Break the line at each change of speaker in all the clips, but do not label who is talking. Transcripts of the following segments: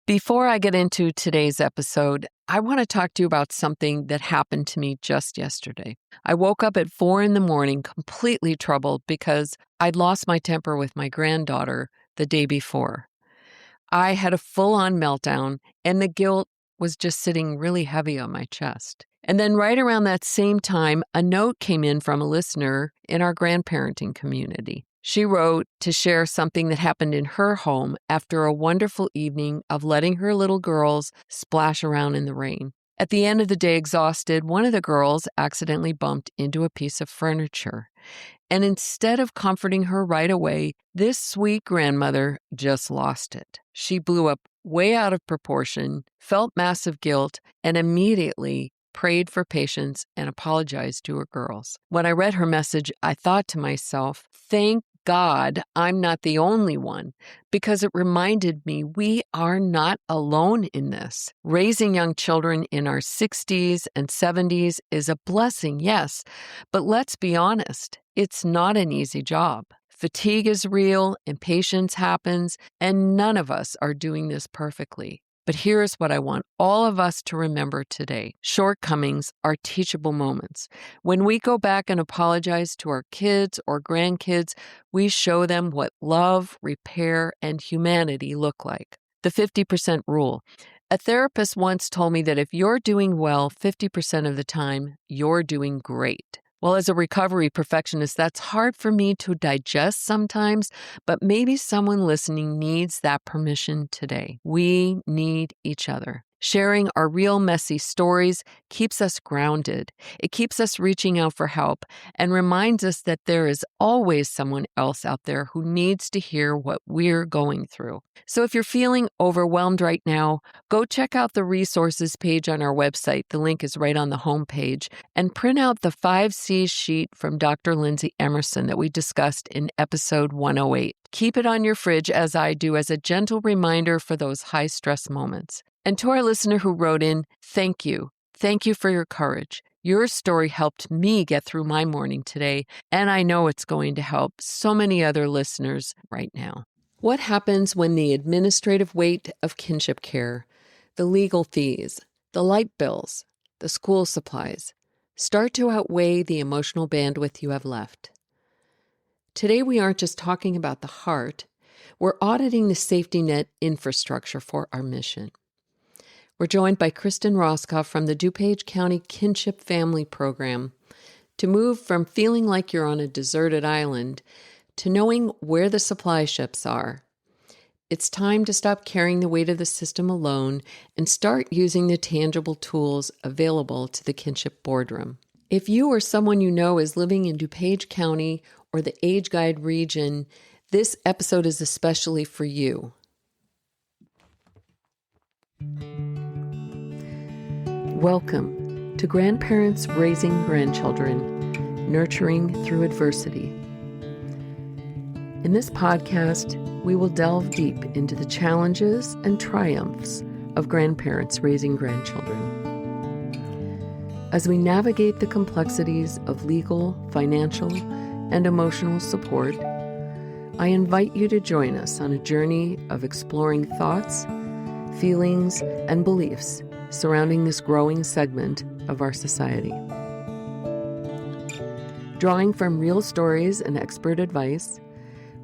Before I get into today's episode, I want to talk to you about something that happened to me just yesterday. I woke up at 4 a.m, completely troubled because I'd lost my temper with my granddaughter the day before. I had a full-on meltdown, and the guilt was just sitting really heavy on my chest. And then right around that same time, a note came in from a listener in our grandparenting community. She wrote to share something that happened in her home after a wonderful evening of letting her little girls splash around in the rain. At the end of the day, exhausted, one of the girls accidentally bumped into a piece of furniture. And instead of comforting her right away, this sweet grandmother just lost it. She blew up way out of proportion, felt massive guilt, and immediately prayed for patience and apologized to her girls. When I read her message, I thought to myself, thank God I'm not the only one, because it reminded me we are not alone in this. Raising young children in our 60s and 70s is a blessing, yes, but let's be honest, it's not an easy job. Fatigue is real, impatience happens, and none of us are doing this perfectly. But here's what I want all of us to remember today. Shortcomings are teachable moments. When we go back and apologize to our kids or grandkids, we show them what love, repair, and humanity look like. The 50% rule. A therapist once told me that if you're doing well 50% of the time, you're doing great. Well, as a recovery perfectionist, that's hard for me to digest sometimes, but maybe someone listening needs that permission today. We need each other. Sharing our real messy stories keeps us grounded. It keeps us reaching out for help and reminds us that there is always someone else out there who needs to hear what we're going through. So if you're feeling overwhelmed right now, go check out the resources page on our website. The link is right on the homepage. And print out the 5 C's sheet from Dr. Lindsay Emerson that we discussed in episode 108. Keep it on your fridge, as I do, as a gentle reminder for those high-stress moments. And to our listener who wrote in, thank you. Thank you for your courage. Your story helped me get through my morning today, and I know it's going to help so many other listeners right now. What happens when the administrative weight of kinship care, the legal fees, the light bills, the school supplies, start to outweigh the emotional bandwidth you have left? Today, we aren't just talking about the heart. We're auditing the safety net infrastructure for our mission. We're joined by Kristen Roscoff from the DuPage County Kinship Family Program to move from feeling like you're on a deserted island to knowing where the supply ships are. It's time to stop carrying the weight of the system alone and start using the tangible tools available to the Kinship boardroom. If you or someone you know is living in DuPage County or the AgeGuide region, this episode is especially for you. Welcome to Grandparents Raising Grandchildren, Nurturing Through Adversity. In this podcast, we will delve deep into the challenges and triumphs of grandparents raising grandchildren. As we navigate the complexities of legal, financial, and emotional support, I invite you to join us on a journey of exploring thoughts, feelings, and beliefs surrounding this growing segment of our society. Drawing from real stories and expert advice,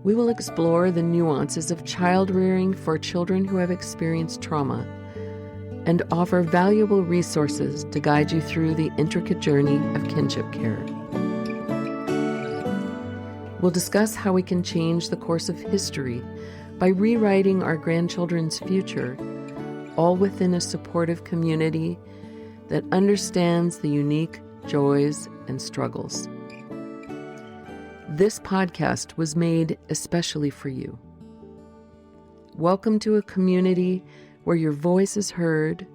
we will explore the nuances of child rearing for children who have experienced trauma and offer valuable resources to guide you through the intricate journey of kinship care. We'll discuss how we can change the course of history by rewriting our grandchildren's future, all within a supportive community that understands the unique joys and struggles. This podcast was made especially for you. Welcome to a community where your voice is heard,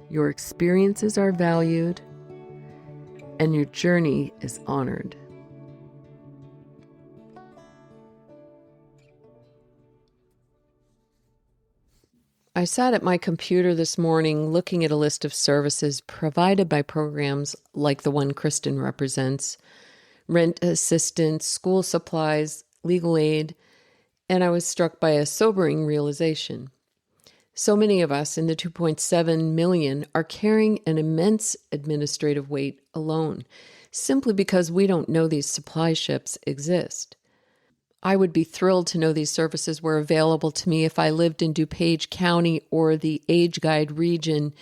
your experiences are valued, and your journey is honored. I sat at my computer this morning looking at a list of services provided by programs like the one Kristen represents, rent assistance, school supplies, legal aid, and I was struck by a sobering realization. So many of us in the 2.7 million are carrying an immense administrative weight alone, simply because we don't know these supply ships exist. I would be thrilled to know these services were available to me if I lived in DuPage County or the AgeGuide region,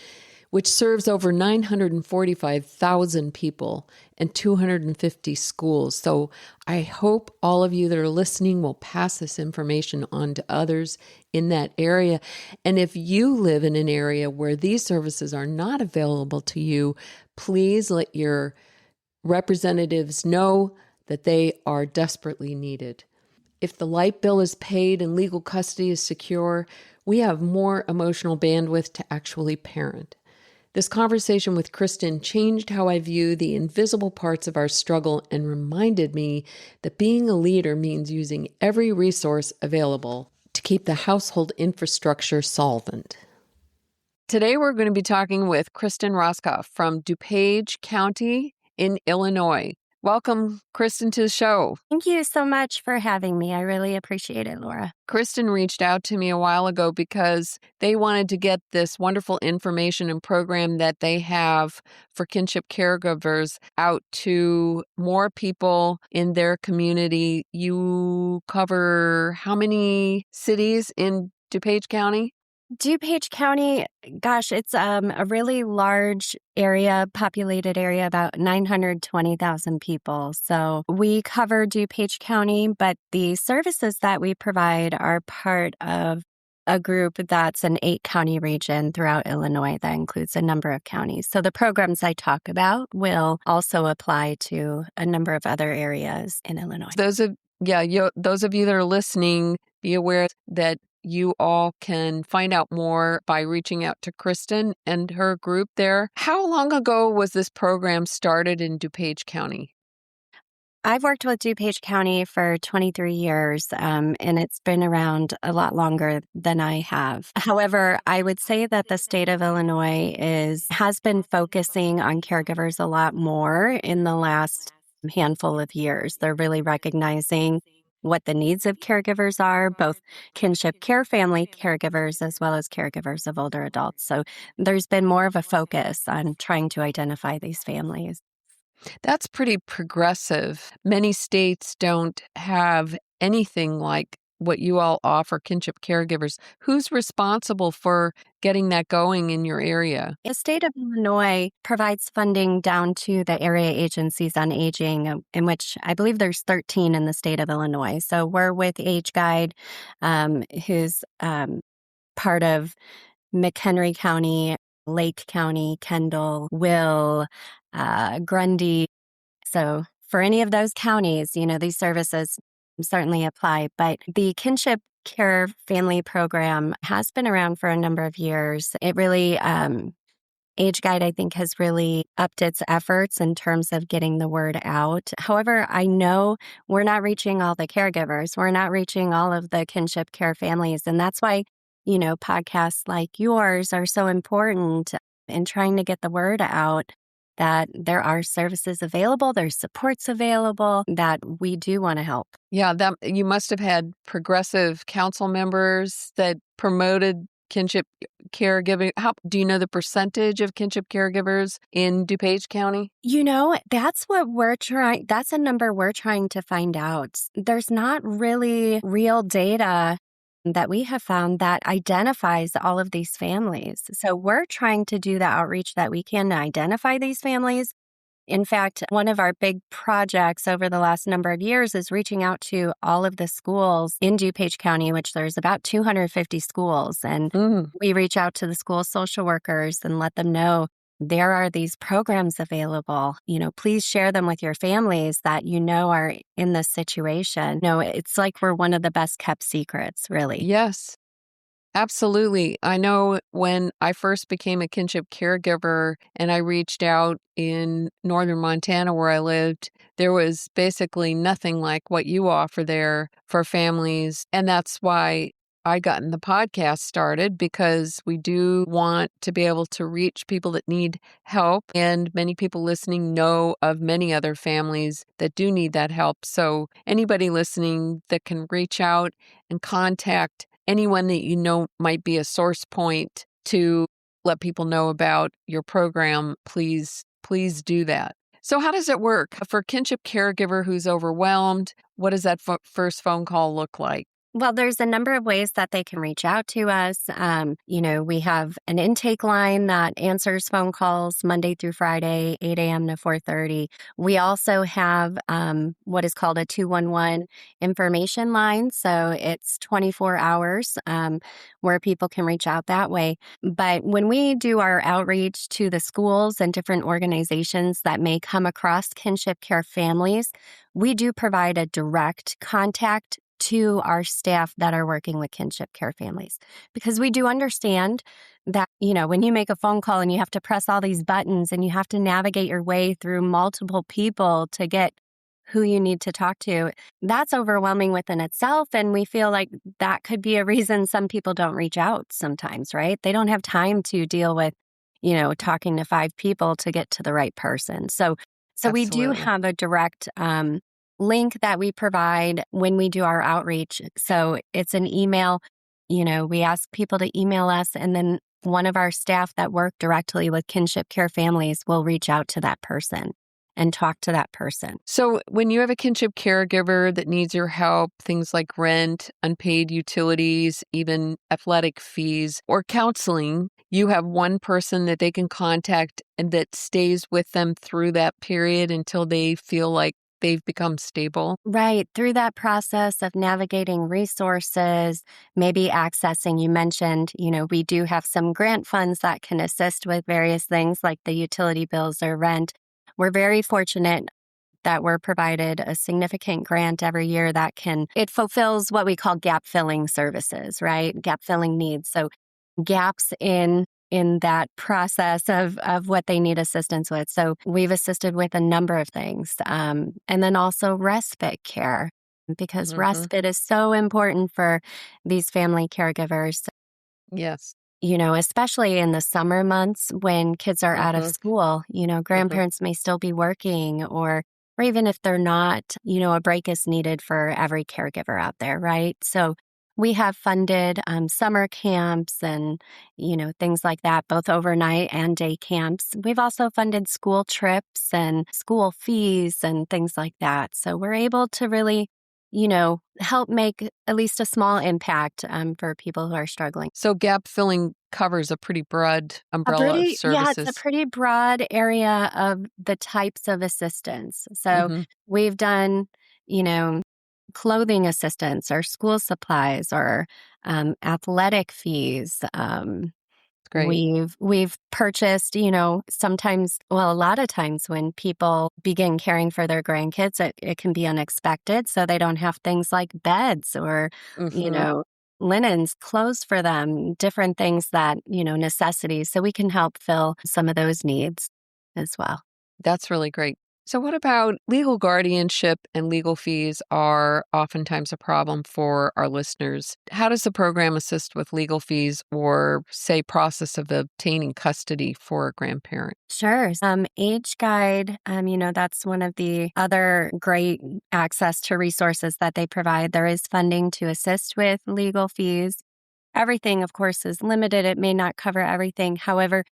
which serves over 945,000 people and 250 schools. So I hope all of you that are listening will pass this information on to others in that area. And if you live in an area where these services are not available to you, please let your representatives know that they are desperately needed. If the light bill is paid and legal custody is secure, we have more emotional bandwidth to actually parent. This conversation with Kristen changed how I view the invisible parts of our struggle and reminded me that being a leader means using every resource available to keep the household infrastructure solvent. Today, we're going to be talking with Kristen Roskoff from DuPage County in Illinois. Welcome, Kristen, to the show.
Thank you so much for having me. I really appreciate it, Laura.
Kristen reached out to me a while ago because they wanted to get this wonderful information and program that they have for kinship caregivers out to more people in their community. You cover how many cities in DuPage County?
DuPage County, gosh, it's a really large area, populated area, about 920,000 people. So we cover DuPage County, but the services that we provide are part of a group that's an 8-county region throughout Illinois that includes a number of counties. So the programs I talk about will also apply to a number of other areas in Illinois.
Those of you that are listening, be aware that you all can find out more by reaching out to Kristen and her group there. How long ago was this program started in DuPage County?
I've worked with DuPage County for 23 years, and it's been around a lot longer than I have. However, I would say that the state of Illinois has been focusing on caregivers a lot more in the last handful of years. They're really recognizing what the needs of caregivers are, both kinship care family caregivers as well as caregivers of older adults. So there's been more of a focus on trying to identify these families.
That's pretty progressive. Many states don't have anything like what you all offer, kinship caregivers. Who's responsible for getting that going in your area?
The state of Illinois provides funding down to the area agencies on aging, in which I believe there's 13 in the state of Illinois. So we're with AgeGuide, who's part of McHenry County, Lake County, Kendall, Will, Grundy. So for any of those counties, these services certainly apply. But the Kinship Care Family Program has been around for a number of years. It really, AgeGuide, I think, has really upped its efforts in terms of getting the word out. However, I know we're not reaching all the caregivers. We're not reaching all of the kinship care families. And that's why, podcasts like yours are so important in trying to get the word out that there are services available, there's supports available, that we do want to help.
Yeah, that you must have had progressive council members that promoted kinship caregiving. Do you know the percentage of kinship caregivers in DuPage County?
That's a number we're trying to find out. There's not really real data that we have found that identifies all of these families. So we're trying to do the outreach that we can to identify these families. In fact, one of our big projects over the last number of years is reaching out to all of the schools in DuPage County, which there's about 250 schools. And we reach out to the school social workers and let them know there are these programs available. Please share them with your families that are in this situation. It's like we're one of the best kept secrets, really.
Yes, absolutely. I know when I first became a kinship caregiver and I reached out in northern Montana where I lived, there was basically nothing like what you offer there for families. And that's why I gotten the podcast started, because we do want to be able to reach people that need help. And many people listening know of many other families that do need that help. So anybody listening that can reach out and contact anyone that you know might be a source point to let people know about your program, please do that. So how does it work? For Kinship caregiver who's overwhelmed, what does that first phone call look like?
Well, there's a number of ways that they can reach out to us. We have an intake line that answers phone calls Monday through Friday, 8 a.m. to 4:30. We also have what is called a 211 information line. So it's 24 hours where people can reach out that way. But when we do our outreach to the schools and different organizations that may come across kinship care families, we do provide a direct contact to our staff that are working with kinship care families. Because we do understand that, when you make a phone call and you have to press all these buttons and you have to navigate your way through multiple people to get who you need to talk to, that's overwhelming within itself. And we feel like that could be a reason some people don't reach out sometimes, right? They don't have time to deal with, talking to 5 people to get to the right person. So we do
Absolutely.
have a direct link that we provide when we do our outreach. So it's an email. We ask people to email us, and then one of our staff that work directly with kinship care families will reach out to that person and talk to that person.
So when you have a kinship caregiver that needs your help, things like rent, unpaid utilities, even athletic fees, or counseling, you have one person that they can contact and that stays with them through that period until they feel like they've become stable.
Right. Through that process of navigating resources, maybe accessing, you mentioned, we do have some grant funds that can assist with various things like the utility bills or rent. We're very fortunate that we're provided a significant grant every year it fulfills what we call gap filling services, right? Gap filling needs. So gaps in that process of what they need assistance with. So we've assisted with a number of things. And then also respite care, because respite is so important for these family caregivers.
Yes.
Especially in the summer months when kids are out of school, grandparents may still be working, or even if they're not, a break is needed for every caregiver out there, right? So we have funded summer camps and, things like that, both overnight and day camps. We've also funded school trips and school fees and things like that. So we're able to really, help make at least a small impact for people who are struggling.
So gap filling covers a pretty broad umbrella of
Yeah, it's a
services.
pretty broad area of the types of assistance. So we've done, clothing assistance or school supplies or athletic fees.
Great.
We've purchased, a lot of times when people begin caring for their grandkids, it can be unexpected. So they don't have things like beds or, linens, clothes for them, different things that, necessities. So we can help fill some of those needs as well.
That's really great. So what about legal guardianship and legal fees are oftentimes a problem for our listeners. How does the program assist with legal fees or, say, process of obtaining custody for a grandparent?
Sure. AgeGuide, that's one of the other great access to resources that they provide. There is funding to assist with legal fees. Everything, of course, is limited. It may not cover everything. However,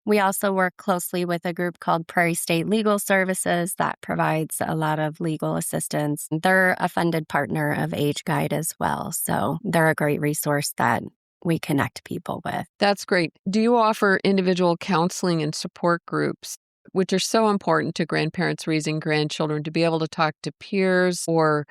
we also work closely with a group called Prairie State Legal Services that provides a lot of legal assistance. They're a funded partner of AgeGuide as well. So they're a great resource that we connect people with.
That's great. Do you offer individual counseling and support groups, which are so important to grandparents raising grandchildren, to be able to talk to peers or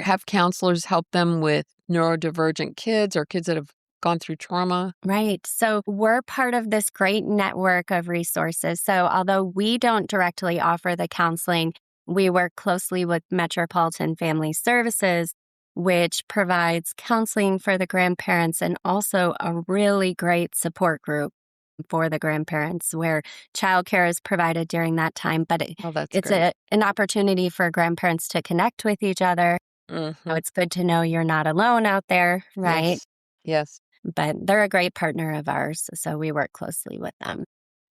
have counselors help them with neurodivergent kids or kids that have gone through trauma?
Right. So we're part of this great network of resources. So although we don't directly offer the counseling, we work closely with Metropolitan Family Services, which provides counseling for the grandparents and also a really great support group for the grandparents where childcare is provided during that time. But
That's
it's
great.
an opportunity for grandparents to connect with each other. It's good to know you're not alone out there, right?
Yes.
But they're a great partner of ours, so we work closely with them.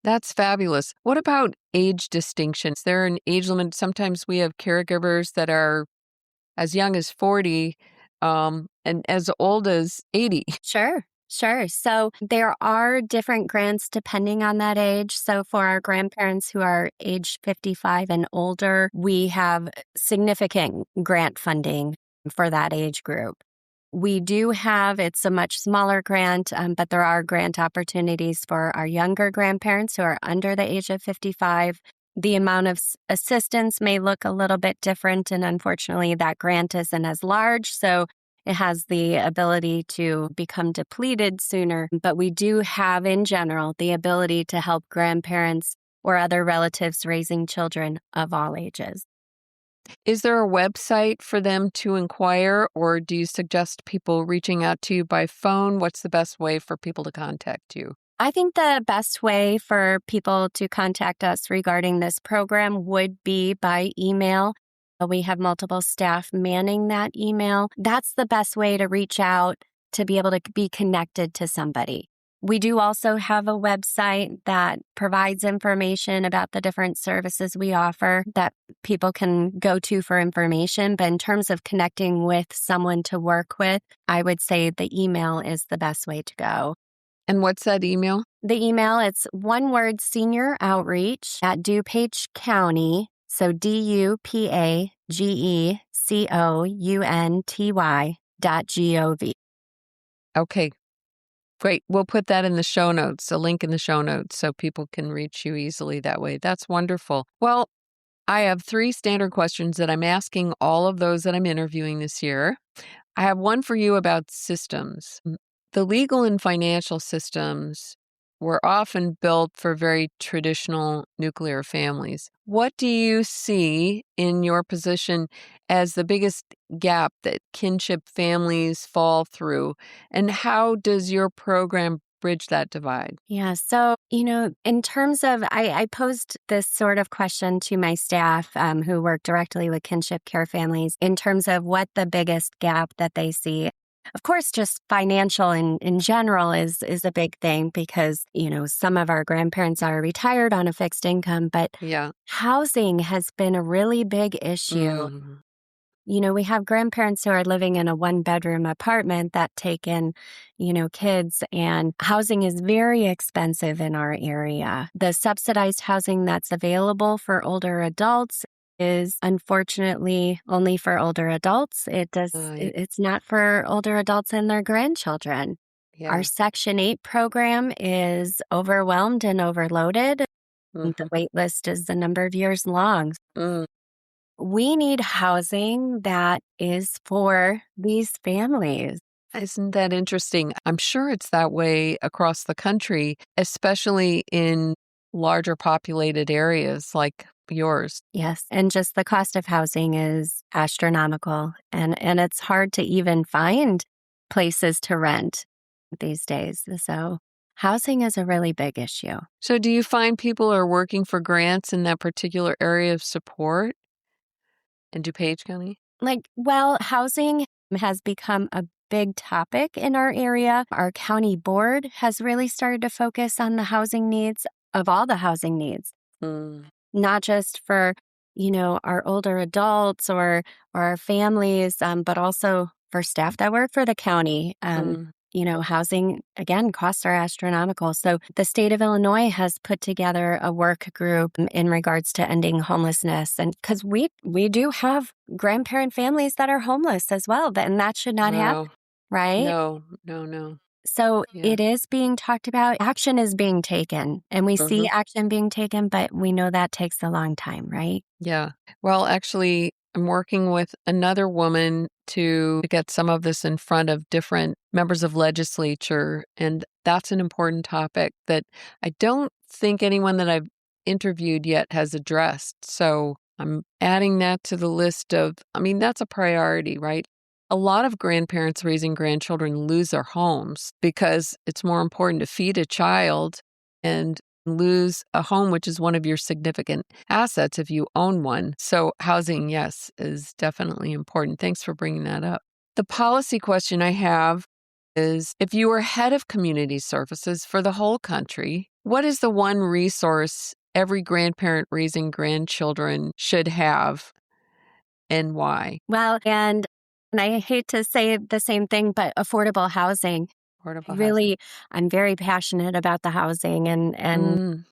That's fabulous. What about age distinctions? Is there an age limit? Sometimes we have caregivers that are as young as 40 and as old as 80.
Sure. Sure. So there are different grants depending on that age. So for our grandparents who are age 55 and older, we have significant grant funding for that age group. We do have, it's a much smaller grant, but there are grant opportunities for our younger grandparents who are under the age of 55. The amount of assistance may look a little bit different, and unfortunately, that grant isn't as large. So it has the ability to become depleted sooner. But we do have, in general, the ability to help grandparents or other relatives raising children of all ages.
Is there a website for them to inquire, or do you suggest people reaching out to you by phone? What's the best way for people to contact you?
I think the best way for people to contact us regarding this program would be by email. We have multiple staff manning that email. That's the best way to reach out to be able to be connected to somebody. We do also have a website that provides information about the different services we offer that people can go to for information. But in terms of connecting with someone to work with, I would say the email is the best way to go.
And what's that email?
The email, it's one word, senior outreach at DuPage County. So DuPageCounty.gov.
Okay, great. We'll put that in the show notes, a link in the show notes, so people can reach you easily that way. That's wonderful. Well, I have 3 standard questions that I'm asking all of those that I'm interviewing this year. I have one for you about systems. The legal and financial systems were often built for very traditional nuclear families. What do you see in your position as the biggest gap that kinship families fall through? And how does your program bridge that divide?
Yeah. So, in terms of, I posed this sort of question to my staff who work directly with kinship care families in terms of what the biggest gap that they see. Of course, just financial in general is a big thing because, some of our grandparents are retired on a fixed income, but
Yeah.
housing has been a really big issue.
Mm.
We have grandparents who are living in a 1-bedroom apartment that take in, kids, and housing is very expensive in our area. The subsidized housing that's available for older adults is unfortunately only for older adults.
Right.
It's not for older adults and their grandchildren.
Yeah.
Our Section 8 program is overwhelmed and overloaded. The
Mhm.
wait list is a number of years long.
Mm.
We need housing that is for these families.
Isn't that interesting? I'm sure it's that way across the country, especially in larger populated areas like yours.
Yes, and just the cost of housing is astronomical, and it's hard to even find places to rent these days. So housing is a really big issue.
So, do you find people are working for grants in that particular area of support in DuPage County?
Housing has become a big topic in our area. Our county board has really started to focus on the housing needs of all the housing needs,
Mm.
not just for, our older adults or our families, but also for staff that work for the county.
Mm.
Housing, again, costs are astronomical. So the state of Illinois has put together a work group in regards to ending homelessness. And because we do have grandparent families that are homeless as well, and that should not happen,
Wow.
right?
No.
So
Yeah.
it is being talked about. Action is being taken, and we see
Mhm.
action being taken, but we know that takes a long time, right?
Yeah. Well, actually, I'm working with another woman to get some of this in front of different members of legislature. And that's an important topic that I don't think anyone that I've interviewed yet has addressed. So I'm adding that to the list of, that's a priority, right? A lot of grandparents raising grandchildren lose their homes because it's more important to feed a child and lose a home, which is one of your significant assets if you own one. So housing, yes, is definitely important. Thanks for bringing that up. The policy question I have is, if you were head of community services for the whole country, what is the one resource every grandparent raising grandchildren should have, and why?
Well, and And I hate to say the same thing, but affordable housing.
Affordable housing.
Really, I'm very passionate about the housing and
Mm,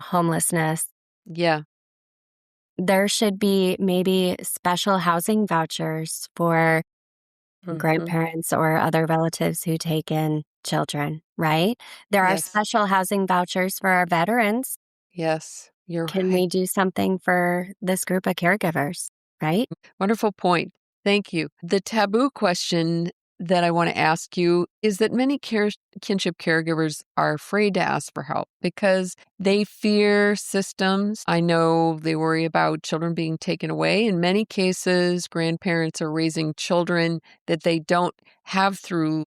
homelessness.
yeah.
There should be maybe special housing vouchers for
Hmm.
grandparents or other relatives who take in children, right? There are
Yes.
special housing vouchers for our veterans.
Yes. You're
Can
right.
we do something for this group of caregivers, right?
Wonderful point. Thank you. The taboo question that I want to ask you is that many kinship caregivers are afraid to ask for help because they fear systems. I know they worry about children being taken away. In many cases, grandparents are raising children that they don't have through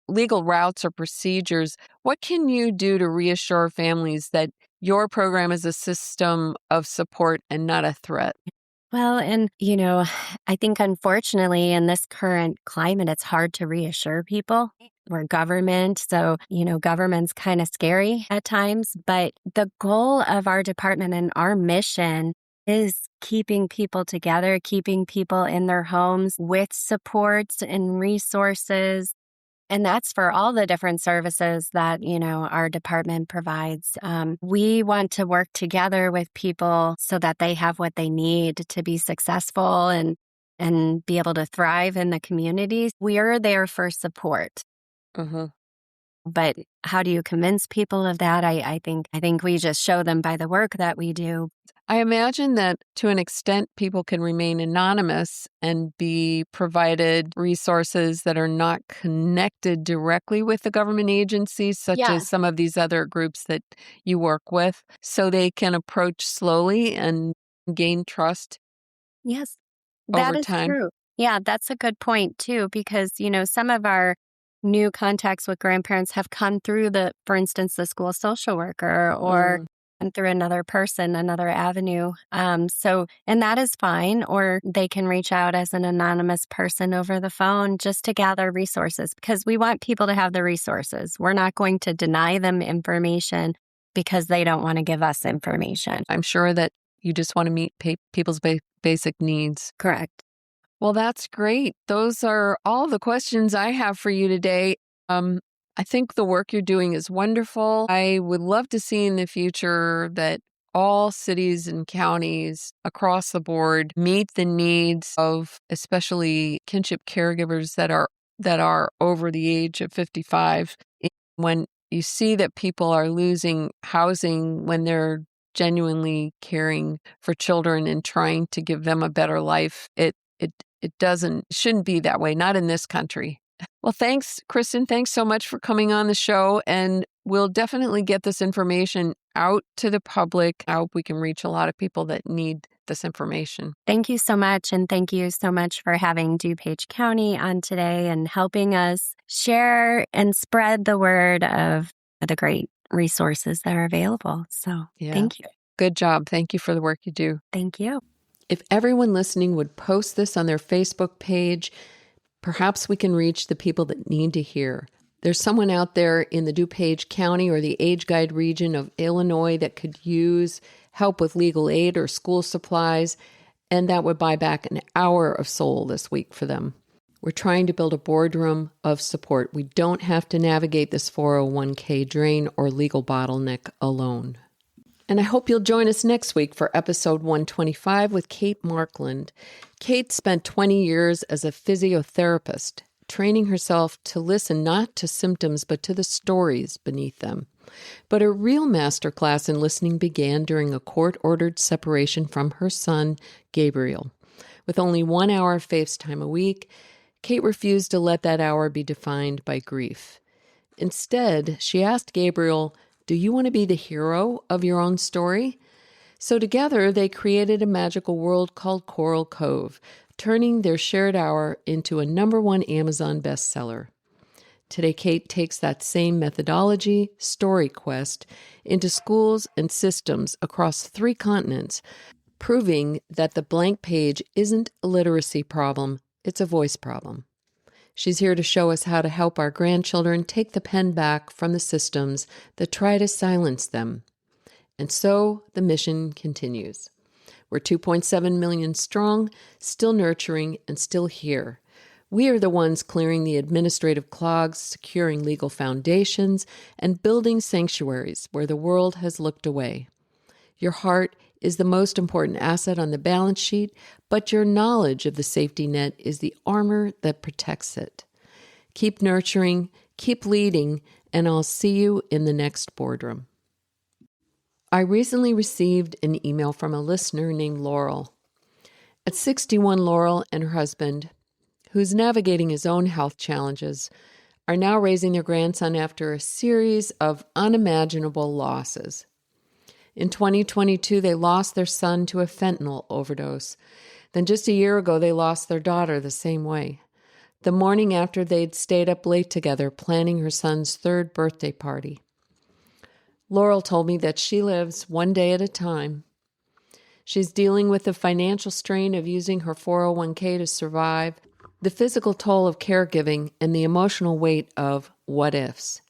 legal routes or procedures. What can you do to reassure families that your program is a system of support and not a threat?
Well, and, I think unfortunately in this current climate, it's hard to reassure people. We're government, so, government's kind of scary at times. But the goal of our department and our mission is keeping people together, keeping people in their homes with supports and resources. And that's for all the different services that, our department provides. We want to work together with people so that they have what they need to be successful and be able to thrive in the communities. We are there for support.
Mhm.
But how do you convince people of that? I think we just show them by the work that we do.
I imagine that to an extent, people can remain anonymous and be provided resources that are not connected directly with the government agencies, such
Yeah.
as some of these other groups that you work with, so they can approach slowly and gain trust
Yes, that
over
is
time.
true. Yeah, that's a good point too, because, some of our new contacts with grandparents have come through for instance, the school social worker or
Mm,
and through another person, another avenue. And that is fine. Or they can reach out as an anonymous person over the phone just to gather resources because we want people to have the resources. We're not going to deny them information because they don't want to give us information.
I'm sure that you just want to meet people's basic needs.
Correct.
Well, that's great. Those are all the questions I have for you today. Um, I think the work you're doing is wonderful. I would love to see in the future that all cities and counties across the board meet the needs of especially kinship caregivers that are over the age of 55. When you see that people are losing housing when they're genuinely caring for children and trying to give them a better life, it shouldn't be that way, not in this country. Well, thanks, Kristen. Thanks so much for coming on the show. And we'll definitely get this information out to the public. I hope we can reach a lot of people that need this information.
Thank you so much. And thank you so much for having DuPage County on today and helping us share and spread the word of the great resources that are available. So
Yeah.
thank you.
Good job. Thank you for the work you do.
Thank you.
If everyone listening would post this on their Facebook page, perhaps we can reach the people that need to hear. There's someone out there in the DuPage County or the AgeGuide region of Illinois that could use help with legal aid or school supplies, and that would buy back an hour of soul this week for them. We're trying to build a boardroom of support. We don't have to navigate this 401k drain or legal bottleneck alone. And I hope you'll join us next week for episode 125 with Kate Markland. Kate spent 20 years as a physiotherapist, training herself to listen not to symptoms but to the stories beneath them. But her real masterclass in listening began during a court-ordered separation from her son, Gabriel. With only 1 hour of FaceTime a week, Kate refused to let that hour be defined by grief. Instead, she asked Gabriel, "Do you want to be the hero of your own story?" So together, they created a magical world called Coral Cove, turning their shared hour into a #1 Amazon bestseller. Today, Kate takes that same methodology, Story Quest, into schools and systems across 3 continents, proving that the blank page isn't a literacy problem, it's a voice problem. She's here to show us how to help our grandchildren take the pen back from the systems that try to silence them. And so the mission continues. We're 2.7 million strong, still nurturing, and still here. We are the ones clearing the administrative clogs, securing legal foundations, and building sanctuaries where the world has looked away. Your heart is the most important asset on the balance sheet, but your knowledge of the safety net is the armor that protects it. Keep nurturing, keep leading, and I'll see you in the next boardroom. I recently received an email from a listener named Laurel. At 61, Laurel and her husband, who's navigating his own health challenges, are now raising their grandson after a series of unimaginable losses. In 2022, they lost their son to a fentanyl overdose. Then just a year ago, they lost their daughter the same way. The morning after, they'd stayed up late together planning her son's 3rd birthday party. Laurel told me that she lives one day at a time. She's dealing with the financial strain of using her 401k to survive, the physical toll of caregiving, and the emotional weight of what ifs.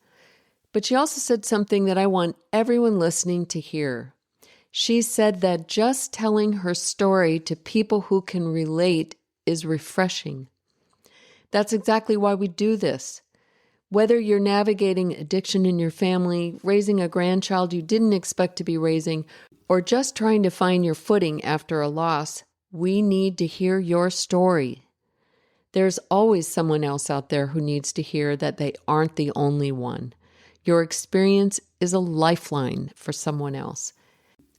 But she also said something that I want everyone listening to hear. She said that just telling her story to people who can relate is refreshing. That's exactly why we do this. Whether you're navigating addiction in your family, raising a grandchild you didn't expect to be raising, or just trying to find your footing after a loss, we need to hear your story. There's always someone else out there who needs to hear that they aren't the only one. Your experience is a lifeline for someone else.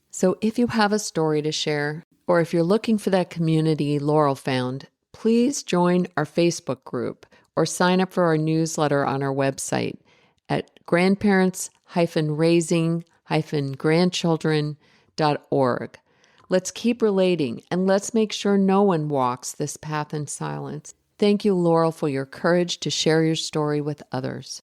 So if you have a story to share, or if you're looking for that community Laurel found, please join our Facebook group or sign up for our newsletter on our website at grandparents-raising-grandchildren.org. Let's keep relating, and let's make sure no one walks this path in silence. Thank you, Laurel, for your courage to share your story with others.